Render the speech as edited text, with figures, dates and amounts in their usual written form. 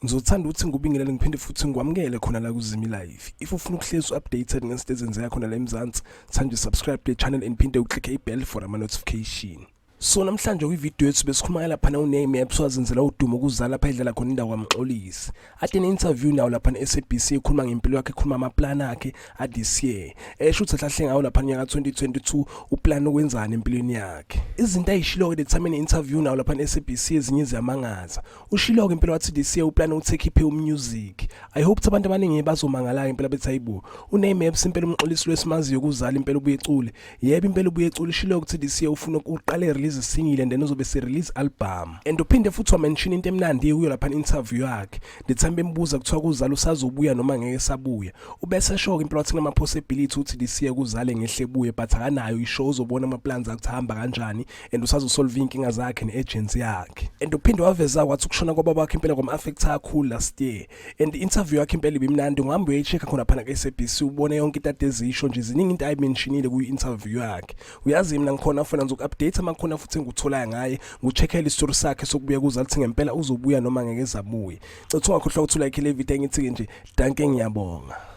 Ngizothanda ukuthi ngikubingelele ngiphinde futhi ngikwamukele khona la kuZimi Live. If ufuna ukuhlezi updated ngezinto ezenzeka khona la eMzansi, thanda subscribe to the channel and phinde uclick ibell for ama notification. So namhlanje kwivideo yethu besikhuluma lapha na uname apps wazenzela udumo ukuzala lapha edlala khona indawo kwaMxolisi. Ade ne-interview nawo lapha ne-SABC ekhuluma ngempilo yakhe, ekhuluma amaplan akhe this year. Esho ukuthi ahlahle ngawo lapha nyaka 2022 uplan okwenzana empilweni yakhe. Izinto ayishilo-ke the interview nawo lapha ne-SABC ezinye ziyamangaza. Ushilo-ke impilo wathi this year uplan ukutake iphe music. I hope ukuthi abantu abaningi bazomangala impela bethi hayibo uname apps impela uMxolisi lwesimaziyo ukuzala impela ubuye ecule. Yebo impela ubuye ecule shilo ukuthi this year ufuna ukuqala release single and then uzobe se release album. And uphinde futhi wa mention into emnandi kuyo lapha interview yakhe. Ndithemba embuza kuthiwa kuzala usazobuya noma ngeke sabuya. Ubese shock impela wathi kunama possibility ukuthi this year kuzale ngehlebuye but akanayo ishow uzobona ama plans akuhamba kanjani and usazosolve inkinga zakhe ne-agency yakhe. And uphinde waveza kwathi ukushona kwababa wakhe impela kwama-affect kakhulu last year. And the interview yakhe impela ibimnandi ungahambe uyayichecka khona phana ku-SABC ubone yonke into ade ezisho nje ziningi into ayimentionile ku-interview yakhe. Uyazi mina ngikhona ufuna ngizoku-update amakhona futhi nguthola ngaye ngucheckela istory sakhe sokubuya kuzala ukuthi ngempela uzobuya noma ngeke zabuye. Cethu ungakhohlwa ukuthi like le video engithi nje danke ngiyabonga.